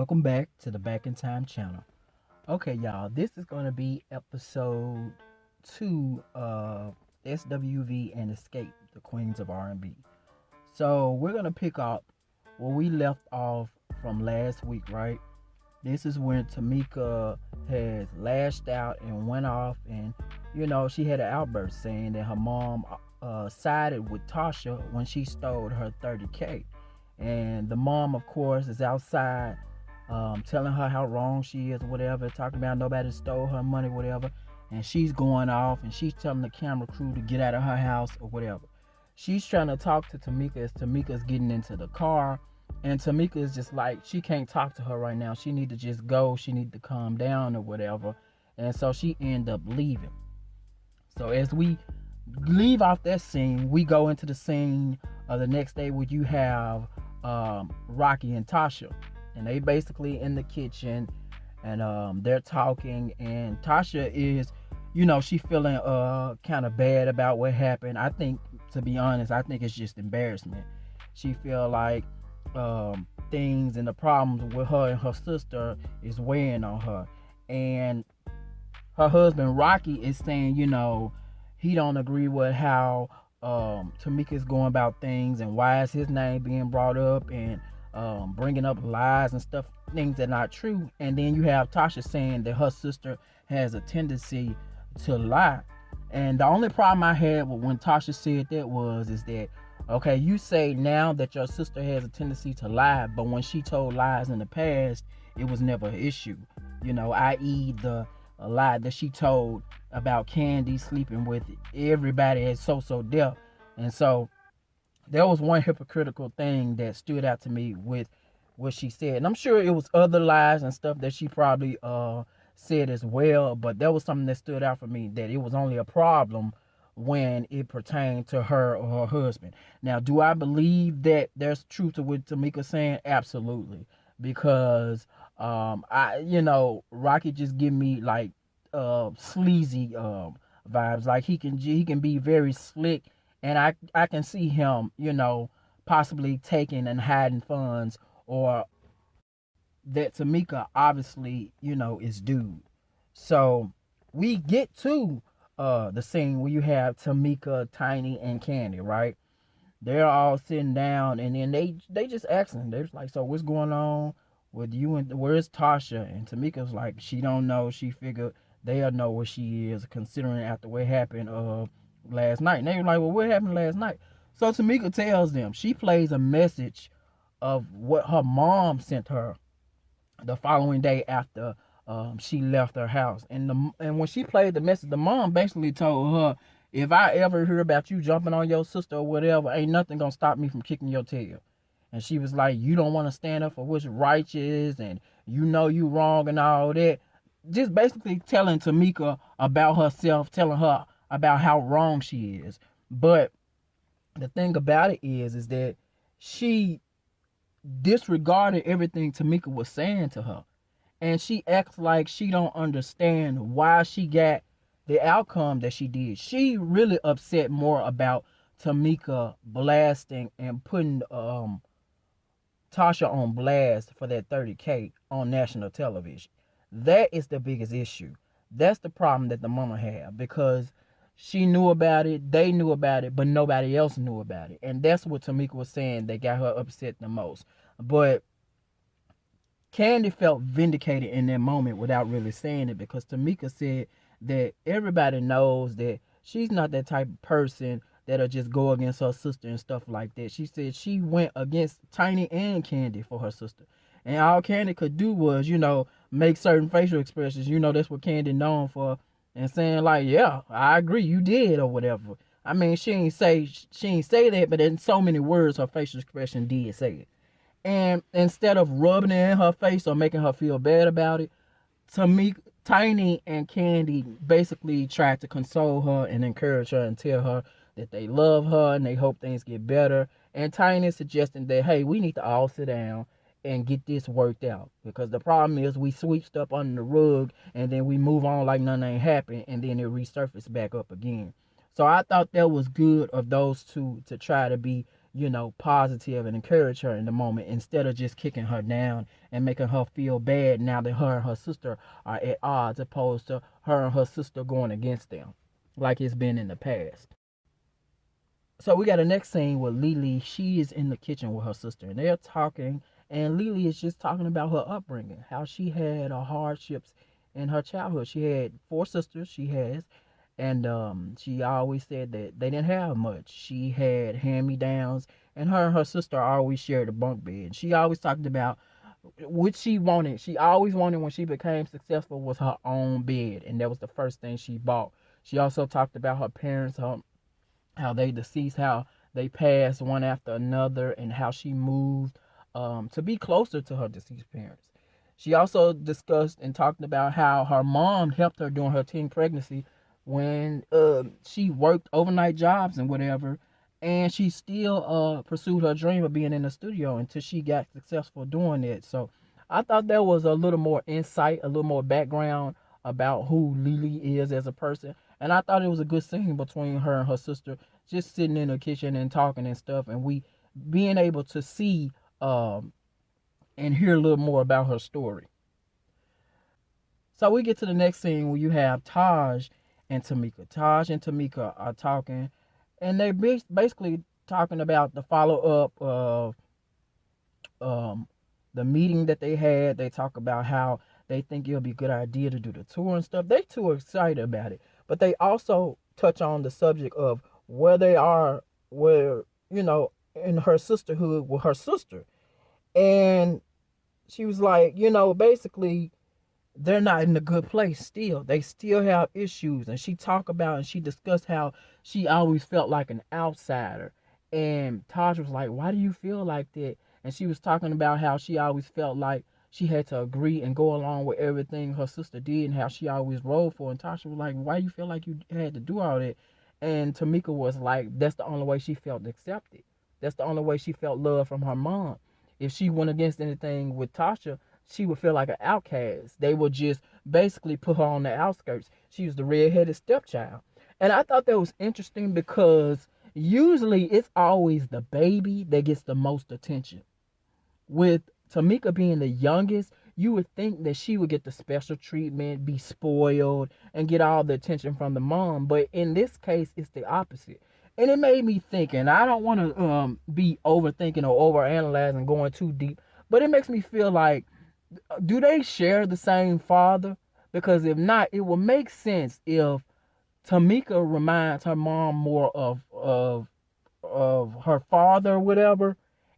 Welcome back to the Back in Time channel. Okay, y'all, this is going to be episode 2 of SWV and Xscape, the Queens of R&B. So, we're going to pick up where we left off from last week, right? This is when Tamika has lashed out and went off, and she had an outburst saying that her mom sided with Tasha when she stole her 30K. And the mom, of course, is outside telling her how wrong she is, or whatever, talking about nobody stole her money, whatever. And she's going off and she's telling the camera crew to get out of her house or whatever. She's trying to talk to Tamika as Tamika's getting into the car. And Tamika is just like, she can't talk to her right now. She need to just go. She need to calm down or whatever. And so she end up leaving. So as we leave off that scene, we go into the scene of the next day where you have Rocky and Tasha, and they basically in the kitchen, and they're talking, and Tasha is, she feeling kind of bad about what happened. I think, to be honest, I think it's just embarrassment. She feel like things and the problems with her and her sister is weighing on her, and her husband Rocky is saying, he don't agree with how Tamika's going about things, and why is his name being brought up, and bringing up lies and stuff, things that are not true. And then you have Tasha saying that her sister has a tendency to lie. And the only problem I had with when Tasha said that is that, okay, you say now that your sister has a tendency to lie, but when she told lies in the past, it was never an issue. I.e. the lie that she told about Candy sleeping with everybody at so death. And so there was one hypocritical thing that stood out to me with what she said. And I'm sure it was other lies and stuff that she probably said as well, but there was something that stood out for me, that it was only a problem when it pertained to her or her husband. Now, do I believe that there's truth to what Tamika's saying? Absolutely. Because Rocky just give me like sleazy vibes. Like he can be very slick, and I can see him, possibly taking and hiding funds, or that Tamika obviously, is due. So we get to the scene where you have Tamika, Tiny, and Candy, right? They're all sitting down, and then they just asking. They're just like, so what's going on with you, and where's Tasha? And Tamika's like, she don't know. She figured they'll know where she is, considering after what happened last night. And they were like, well, what happened last night? So Tamika tells them, she plays a message of what her mom sent her the following day after she left her house. And when she played the message, the mom basically told her, if I ever hear about you jumping on your sister or whatever, ain't nothing gonna stop me from kicking your tail. And she was like, you don't want to stand up for what's righteous, and you wrong and all that. Just basically telling Tamika about herself, telling her about how wrong she is. But the thing about it is that she disregarded everything Tamika was saying to her, and she acts like she don't understand why she got the outcome that she did. She really upset more about Tamika blasting and putting Tasha on blast for that 30K on national television. That is the biggest issue. That's the problem that the mama had, because she knew about it, they knew about it, but nobody else knew about it. And that's what Tamika was saying that got her upset the most. But Candy felt vindicated in that moment without really saying it, because Tamika said that everybody knows that she's not that type of person that'll just go against her sister and stuff like that. She said she went against Tiny and Candy for her sister. And all Candy could do was, make certain facial expressions. That's what Candy known for. And saying like, yeah, I agree, you did, or whatever. I mean, she ain't say that, but in so many words, her facial expression did say it. And instead of rubbing it in her face or making her feel bad about it, Tamika, Tiny and Candy basically tried to console her and encourage her and tell her that they love her and they hope things get better. And Tiny suggesting that, hey, we need to all sit down and get this worked out, because the problem is we sweep stuff under the rug and then we move on like nothing ain't happened, and then it resurfaces back up again. So I thought that was good of those two to try to be, positive and encourage her in the moment instead of just kicking her down and making her feel bad now that her and her sister are at odds, opposed to her and her sister going against them like it's been in the past. So we got the next scene with Lily. She is in the kitchen with her sister, and they're talking. And Lily is just talking about her upbringing, how she had hardships in her childhood. She had four sisters. She has, and she always said that they didn't have much. She had hand-me-downs, and her sister always shared a bunk bed. She always talked about what she wanted. She always wanted, when she became successful, was her own bed, and that was the first thing she bought. She also talked about her parents, how they deceased, how they passed one after another, and how she moved to be closer to her deceased parents. She also discussed and talked about how her mom helped her during her teen pregnancy when she worked overnight jobs and whatever, and she still pursued her dream of being in the studio until she got successful doing it. So I thought there was a little more insight, a little more background about who Lily is as a person. And I thought it was a good scene between her and her sister, just sitting in the kitchen and talking and stuff, and we being able to see and hear a little more about her story. So we get to the next scene where you have Taj and Tamika. Taj and Tamika are talking, and they're basically talking about the follow up of um, the meeting that they had. They talk about how they think it'll be a good idea to do the tour and stuff. They too are excited about it, but they also touch on the subject of where they are, where in her sisterhood with her sister, and she was like, basically they're not in a good place still. They still have issues. And she talked about and she discussed how she always felt like an outsider. And Taj was like, why do you feel like that? And she was talking about how she always felt like she had to agree and go along with everything her sister did and how she always rode for. And Tasha was like, why do you feel like you had to do all that? And Tamika was like, that's the only way she felt accepted. That's the only way she felt love from her mom. If she went against anything with Tasha, she would feel like an outcast. They would just basically put her on the outskirts. She was the redheaded stepchild. And I thought that was interesting because usually it's always the baby that gets the most attention. With Tamika being the youngest, you would think that she would get the special treatment, be spoiled, and get all the attention from the mom. But in this case, it's the opposite. And it made me think, and I don't want to be overthinking or overanalyzing, going too deep, but it makes me feel like, do they share the same father? Because if not, it will make sense if Tamika reminds her mom more of her father or whatever,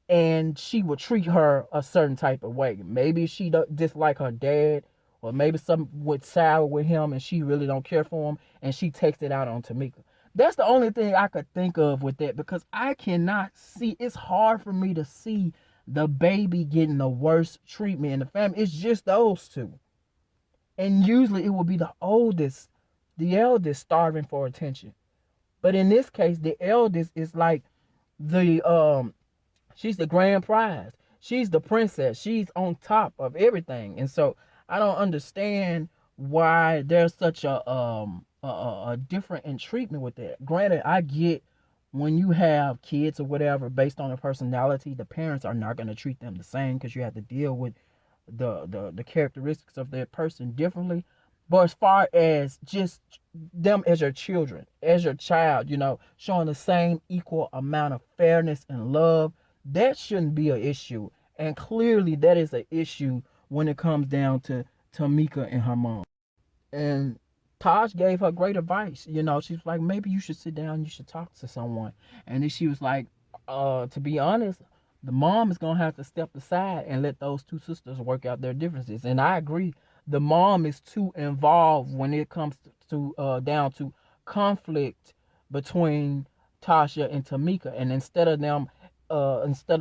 and she would treat her a certain type of way. Maybe she don't dislike her dad, or maybe some would sour with him and she really don't care for him, and she takes it out on Tamika. That's the only thing I could think of with that, because I cannot see, it's hard for me to see the baby getting the worst treatment in the family. It's just those two. And usually it will be the eldest starving for attention. But in this case, the eldest is like the she's the grand prize. She's the princess. She's on top of everything. And so I don't understand why there's such a different in treatment with that. Granted, I get when you have kids or whatever, based on their personality, the parents are not going to treat them the same because you have to deal with the characteristics of that person differently. But as far as just them as your children, as your child, showing the same equal amount of fairness and love, that shouldn't be an issue. And clearly that is an issue when it comes down to Tamika and her mom. And Taj gave her great advice. She's like, maybe you should sit down, you should talk to someone. And then she was like, to be honest, the mom is gonna have to step aside and let those two sisters work out their differences. And I agree, the mom is too involved when it comes to down to conflict between Tasha and Tamika. And instead of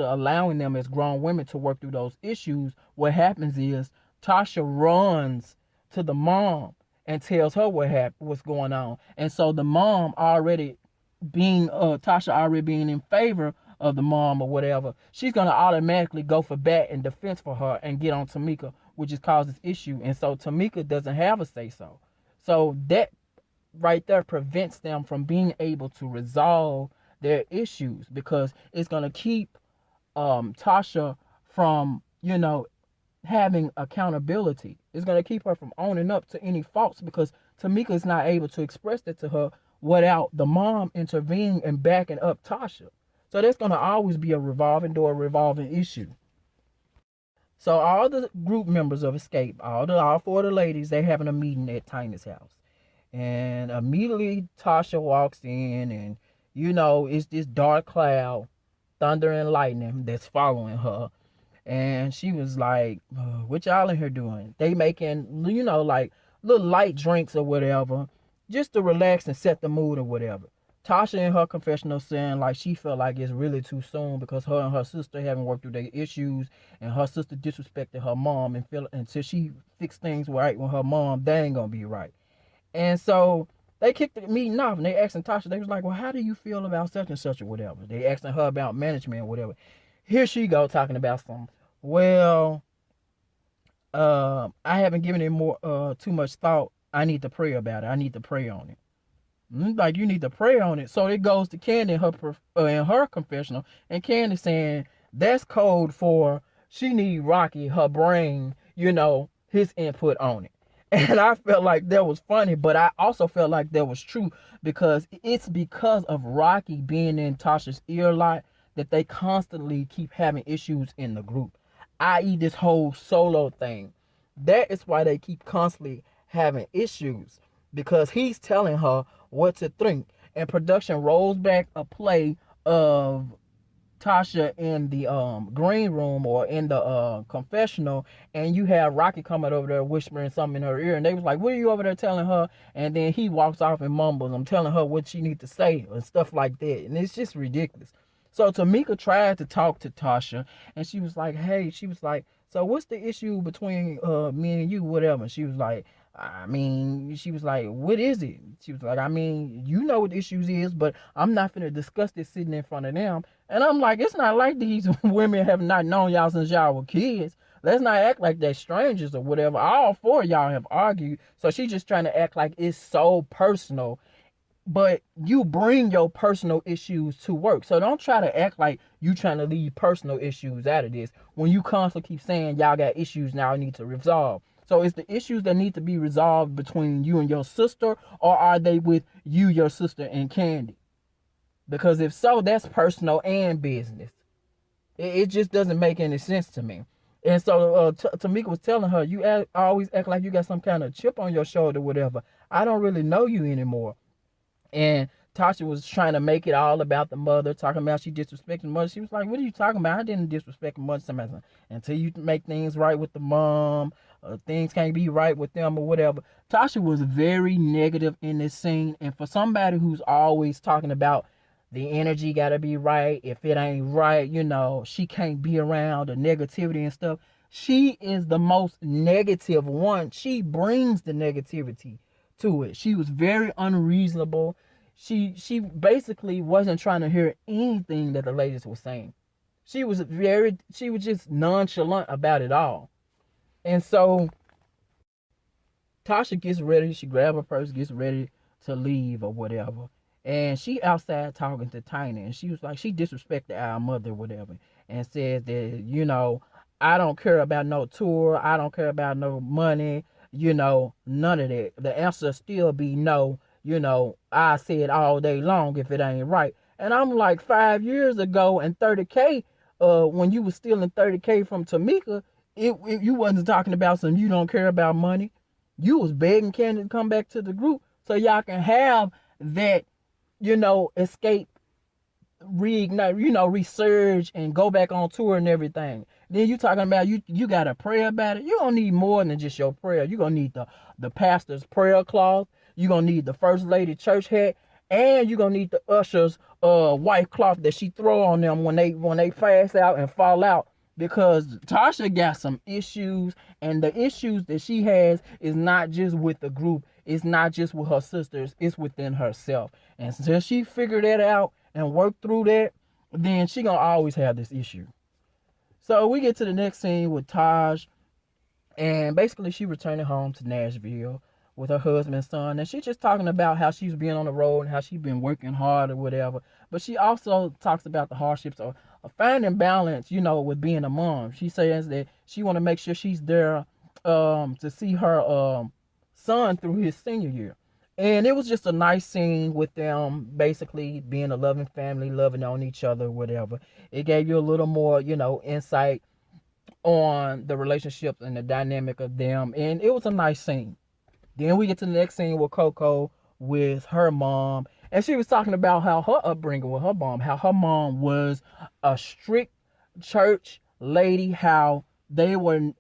allowing them as grown women to work through those issues, what happens is Tasha runs to the mom and tells her what's going on. And so the mom already being Tasha already being in favor of the mom or whatever, she's gonna automatically go for bat and defense for her and get on Tamika, which just causes issue. And so Tamika doesn't have a say so. So that right there prevents them from being able to resolve their issues, because it's gonna keep Tasha from, having accountability. It's gonna keep her from owning up to any faults, because Tamika is not able to express that to her without the mom intervening and backing up Tasha. So that's gonna always be a revolving door, revolving issue. So all the group members of Xscape, all four of the ladies, they having a meeting at Tiny's house. And immediately Tasha walks in, and it's this dark cloud, thunder and lightning that's following her. And she was like, what y'all in here doing? They making, like little light drinks or whatever, just to relax and set the mood or whatever. Tasha in her confessional saying like she felt like it's really too soon, because her and her sister haven't worked through their issues, and her sister disrespected her mom, and feel until she fixed things right with her mom, they ain't gonna be right. And so they kicked the meeting off, and they asking Tasha, they was like, well, how do you feel about such and such or whatever? They asking her about management or whatever. Here she go talking about some, well, I haven't given it too much thought. I need to pray about it. I need to pray on it. Like, you need to pray on it. So it goes to Candy in her confessional, and Candy saying that's code for she need Rocky, her brain, his input on it. And I felt like that was funny, but I also felt like that was true, because it's because of Rocky being in Tasha's ear a lot that they constantly keep having issues in the group, i.e. this whole solo thing. That is why they keep constantly having issues, because he's telling her what to think. And production rolls back a play of Tasha in the green room or in the confessional, and you have Rocky coming over there whispering something in her ear, and they was like, what are you over there telling her? And then he walks off and mumbles, I'm telling her what she needs to say and stuff like that. And it's just ridiculous. So Tamika tried to talk to Tasha, and she was like, so what's the issue between me and you, whatever? And she was like, what is it? She was like, you know what the issues is, but I'm not finna discuss this sitting in front of them. And I'm like, it's not like these women have not known y'all since y'all were kids. Let's not act like they're strangers or whatever. All four of y'all have argued. So she's just trying to act like it's so personal. But you bring your personal issues to work. So don't try to act like you trying to leave personal issues out of this, when you constantly keep saying y'all got issues now need to resolve. So it's the issues that need to be resolved between you and your sister, or are they with you, your sister, and Candy? Because if so, that's personal and business. It just doesn't make any sense to me. And so Tamika was telling her, you always act like you got some kind of chip on your shoulder, whatever. I don't really know you anymore. And Tasha was trying to make it all about the mother, talking about she disrespected the mother. She was like, what are you talking about? I didn't disrespect the mother. Until you make things right with the mom, things can't be right with them or whatever. Tasha was very negative in this scene. And for somebody who's always talking about the energy got to be right, if it ain't right, she can't be around the negativity and stuff. She is the most negative one. She brings the negativity to it. She was very unreasonable. She basically wasn't trying to hear anything that the ladies were saying. She was just nonchalant about it all. And so Tasha gets ready. She grabs her purse, gets ready to leave or whatever. And she outside talking to Tiny, and she was like, she disrespected our mother or whatever, and says that, I don't care about no tour. I don't care about no money. None of that. The answer still be no. I say it all day long if it ain't right. And I'm like, 5 years ago and 30K, when you was stealing 30K from Tamika, you wasn't talking about some you don't care about money. You was begging Candy to come back to the group so y'all can have that, escape, reignite, resurge and go back on tour and everything. Then you talking about you got to pray about it. You don't need more than just your prayer. You're going to need the pastor's prayer cloth. You're going to need the first lady church hat. And you're going to need the usher's white cloth that she throw on them when they fast out and fall out. Because Tasha got some issues, and the issues that she has is not just with the group. It's not just with her sisters. It's within herself. And until she figured that out and work through that, then she going to always have this issue. So we get to the next scene with Taj, and basically she returning home to Nashville with her husband and son, and she's just talking about how she's been on the road and how she's been working hard or whatever. But she also talks about the hardships of finding balance, with being a mom. She says that she want to make sure she's there to see her son through his senior year. And it was just a nice scene with them basically being a loving family, loving on each other, whatever. It gave you a little more, insight on the relationships and the dynamic of them. And it was a nice scene. Then we get to the next scene with Coco with her mom. And she was talking about how her upbringing with her mom, how her mom was a strict church lady, how they were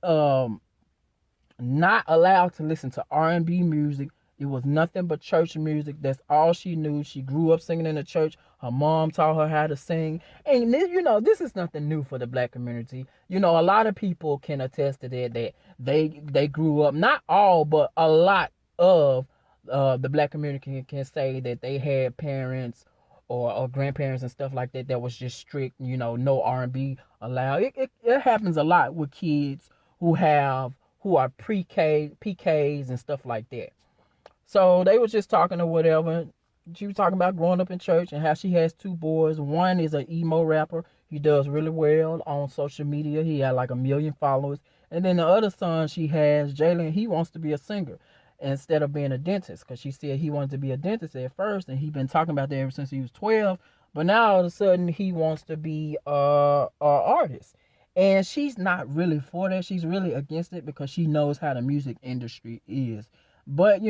not allowed to listen to R&B music. It was nothing but church music. That's all she knew. She grew up singing in the church. Her mom taught her how to sing. And this is nothing new for the black community. A lot of people can attest to that they grew up, not all, but a lot of the black community can say that they had parents or grandparents and stuff like that was just strict, no R&B allowed. It happens a lot with kids who are pre-K, PKs and stuff like that. So they was just talking or whatever. She was talking about growing up in church and how she has two boys. One is an emo rapper. He does really well on social media. He had like 1 million followers. And then the other son she has, Jalen, he wants to be a singer instead of being a dentist, because she said he wanted to be a dentist at first, and he's been talking about that ever since he was 12. But now all of a sudden he wants to be a artist. And she's not really for that. She's really against it because she knows how the music industry is. But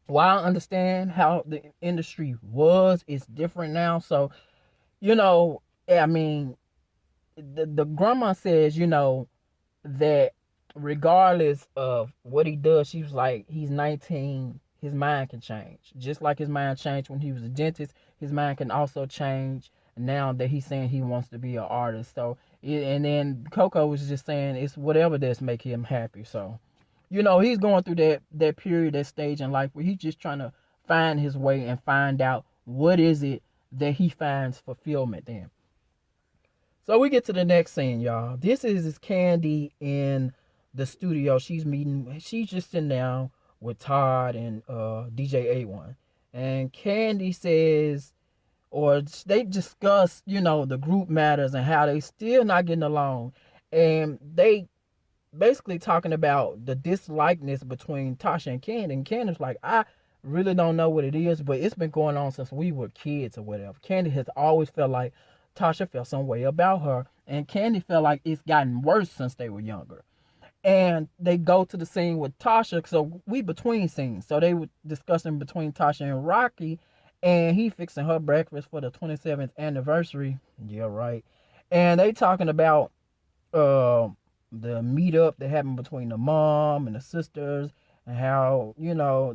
while I understand how the industry was, it's different now. So, I mean, the grandma says, that regardless of what he does, she was like, he's 19, his mind can change. Just like his mind changed when he was a dentist, his mind can also change now that he's saying he wants to be an artist. So, and then Coco was just saying it's whatever that's make him happy. So, he's going through that period, that stage in life where he's just trying to find his way and find out what is it that he finds fulfillment in. So we get to the next scene, y'all. This is Candy in the studio. She's just sitting down with Todd and DJ A1. And Candy says, or they discuss, the group matters and how they still not getting along. And they basically talking about the dislikeness between Tasha and Candy. And Candy's like, I really don't know what it is, but it's been going on since we were kids or whatever. Candy has always felt like Tasha felt some way about her, and Candy felt like it's gotten worse since they were younger. And they go to the scene with Tasha, so we between scenes. So they were discussing between Tasha and Rocky, and he fixing her breakfast for the 27th anniversary. Yeah, right. And they talking about the meetup that happened between the mom and the sisters, and how,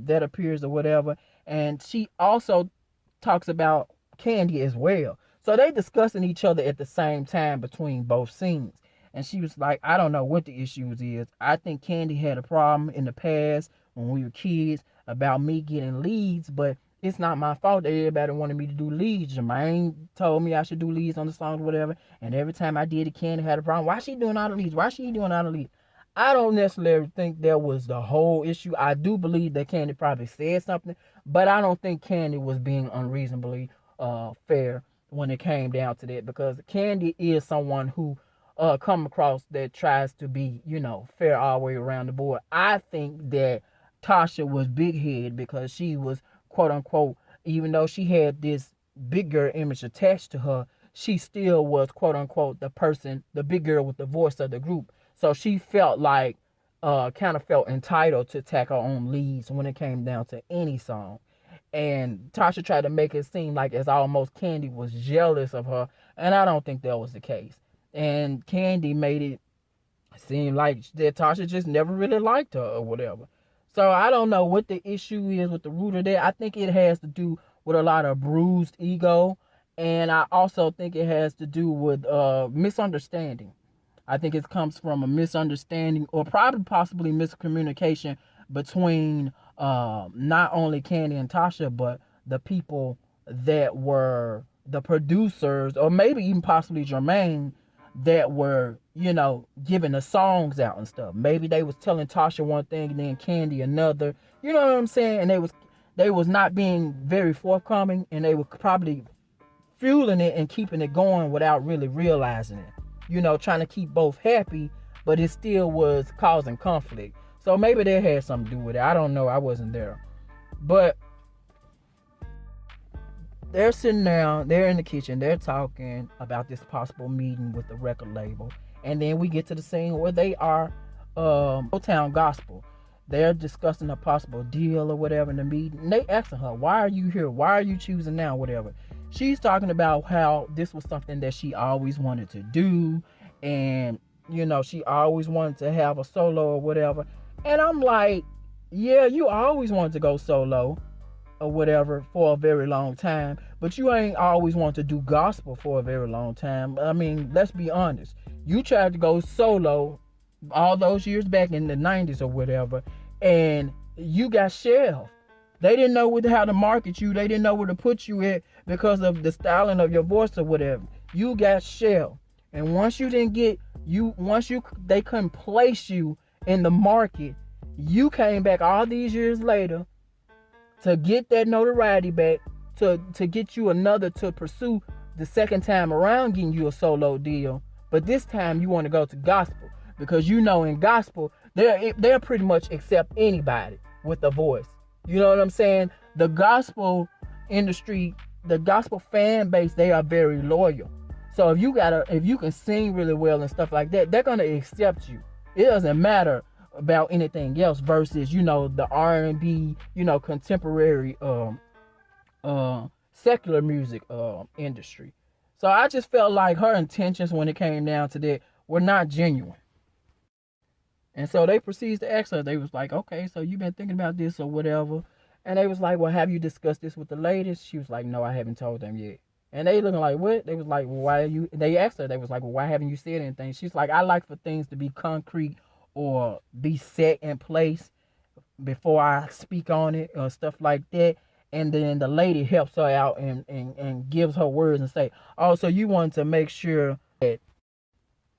that appears or whatever. And she also talks about Candy as well. So they discussing each other at the same time between both scenes. And she was like, I don't know what the issues is. I think Candy had a problem in the past when we were kids about me getting leads, but it's not my fault that everybody wanted me to do leads. Jermaine told me I should do leads on the songs, whatever. And every time I did it, Candy had a problem. Why she doing all the leads? Why she doing all the leads? I don't necessarily think that was the whole issue. I do believe that Candy probably said something, but I don't think Candy was being unreasonably fair when it came down to that, because Candy is someone who come across that tries to be, fair all the way around the board. I think that Tasha was big head because she was, quote unquote, even though she had this big girl image attached to her, she still was, quote unquote, the big girl with the voice of the group. So she felt like, kind of felt entitled to tack her own leads when it came down to any song. And Tasha tried to make it seem like it's almost Candy was jealous of her, and I don't think that was the case. And Candy made it seem like that Tasha just never really liked her or whatever. So I don't know what the issue is with the root of that. I think it has to do with a lot of bruised ego, and I also think it has to do with misunderstanding. I think it comes from a misunderstanding or probably possibly miscommunication between not only Candy and Tasha, but the people that were the producers, or maybe even possibly Jermaine, that were, giving the songs out and stuff. Maybe they was telling Tasha one thing and then Candy another. You know what I'm saying? And they was not being very forthcoming, and they were probably fueling it and keeping it going without really realizing it. Trying to keep both happy, but it still was causing conflict. So maybe that had something to do with it. I don't know. I wasn't there. But they're sitting down, they're in the kitchen, they're talking about this possible meeting with the record label. And then we get to the scene where they are Motown Gospel. They're discussing a possible deal or whatever in the meeting. And they asking her, why are you here? Why are you choosing now? Whatever. She's talking about how this was something that she always wanted to do. And, she always wanted to have a solo or whatever. And I'm like, yeah, you always wanted to go solo or whatever for a very long time, but you ain't always want to do gospel for a very long time. I mean, let's be honest. You tried to go solo all those years back in the 90s or whatever, and you got shelved. They didn't know how to market you. They didn't know where to put you at because of the styling of your voice or whatever. You got shelved. And once you didn't get they couldn't place you in the market, you came back all these years later to get that notoriety back, to get you another, to pursue the second time around getting you a solo deal. But this time you want to go to gospel, because in gospel they'll pretty much accept anybody with a voice. You know what I'm saying? The gospel industry, the gospel fan base, they are very loyal. So if you can sing really well and stuff like that, they're gonna accept you. It doesn't matter about anything else versus the R&B, contemporary secular music industry. So I just felt like her intentions when it came down to that were not genuine. And so they proceeded to ask her. They was like, okay, so you've been thinking about this or whatever. And they was like, well, have you discussed this with the ladies? She was like, no, I haven't told them yet. And they looking like, what? They was like, well, why are you? They asked her. They was like, well, why haven't you said anything? She's like, I like for things to be concrete or be set in place before I speak on it or stuff like that. And then the lady helps her out and gives her words and say, oh, so you want to make sure that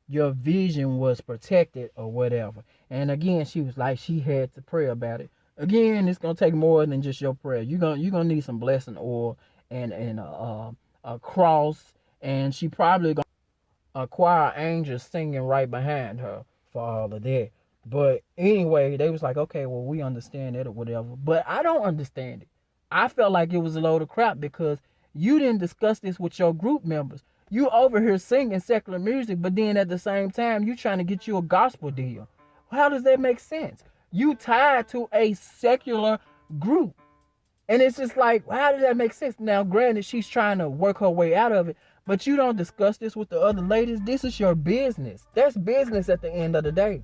your vision was protected or whatever. And again, she was like, she had to pray about it. Again, it's gonna take more than just your prayer. You're gonna need some blessing oil and a cross, and she probably gonna acquire angels singing right behind her for all of that. But anyway, they was like, okay, well, we understand that or whatever. But I don't understand it. I felt like it was a load of crap because you didn't discuss this with your group members. You over here singing secular music, but then at the same time, you trying to get you a gospel deal. How does that make sense? You tied to a secular group. And it's just like, how does that make sense? Now, granted, she's trying to work her way out of it, but you don't discuss this with the other ladies. This is your business. That's business at the end of the day.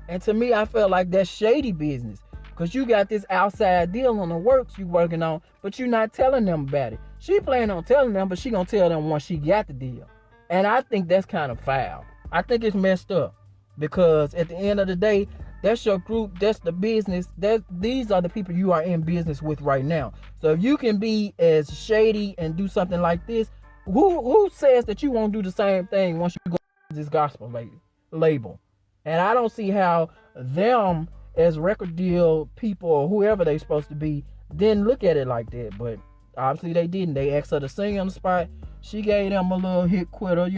And to me, I felt like that's shady business. Because you got this outside deal on the works you working on, but you're not telling them about it. She planning on telling them, but she gonna tell them once she got the deal. And I think that's kind of foul. I think it's messed up. Because at the end of the day, that's your group, that's the business, these are the people you are in business with right now. So if you can be as shady and do something like this, who says that you won't do the same thing once you go to this gospel label? And I don't see how them as record deal people or whoever they supposed to be didn't look at it like that. But obviously they didn't. They asked her to sing on the spot. She gave them a little hit quitter,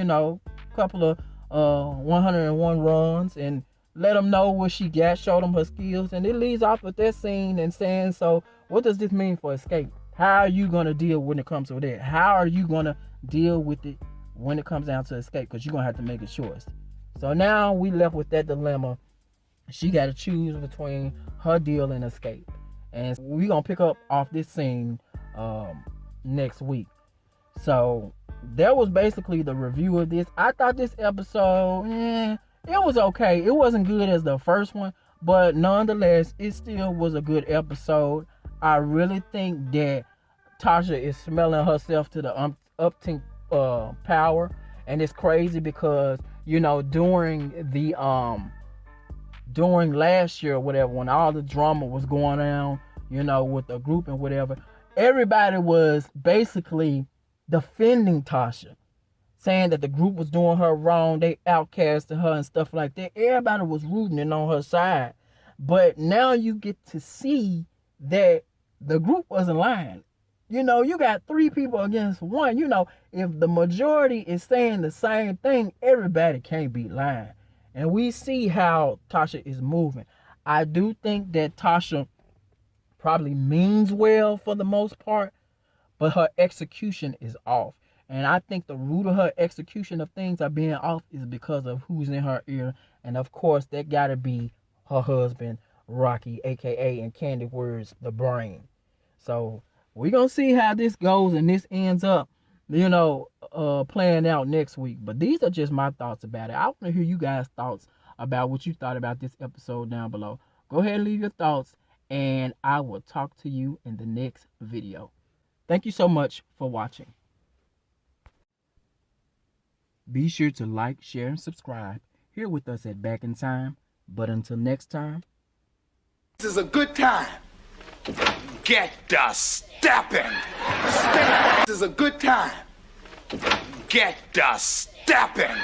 couple of 101 runs, and let them know what she got, show them her skills. And it leads off with that scene and saying, so what does this mean for Xscape? How are you going to deal when it comes to that? How are you going to deal with it when it comes down to Xscape? Because you're going to have to make a choice. So now we left with that dilemma. She got to choose between her deal and Xscape. And we're going to pick up off this scene next week. So that was basically the review of this. I thought this episode, it was okay. It wasn't good as the first one, but nonetheless, it still was a good episode. I really think that Tasha is smelling herself to the upteenth power. And it's crazy because, during last year or whatever, when all the drama was going on, with the group and whatever, everybody was basically defending Tasha, saying that the group was doing her wrong, they outcasted her and stuff like that. Everybody was rooting and on her side. But now you get to see that the group wasn't lying. You know, you got 3 people against 1. You know, if the majority is saying the same thing, everybody can't be lying. And we see how Tasha is moving. I do think that Tasha probably means well for the most part, but her execution is off. And I think the root of her execution of things are being off is because of who's in her ear. And of course, that got to be her husband, Rocky, aka in candid words, the brain. So we're going to see how this goes and this ends up, playing out next week. But these are just my thoughts about it. I want to hear you guys' thoughts about what you thought about this episode down below. Go ahead and leave your thoughts, and I will talk to you in the next video. Thank you so much for watching. Be sure to like, share, and subscribe here with us at Back in Time. But until next time, this is a good time. Get the stepping. This is a good time. Get the stepping.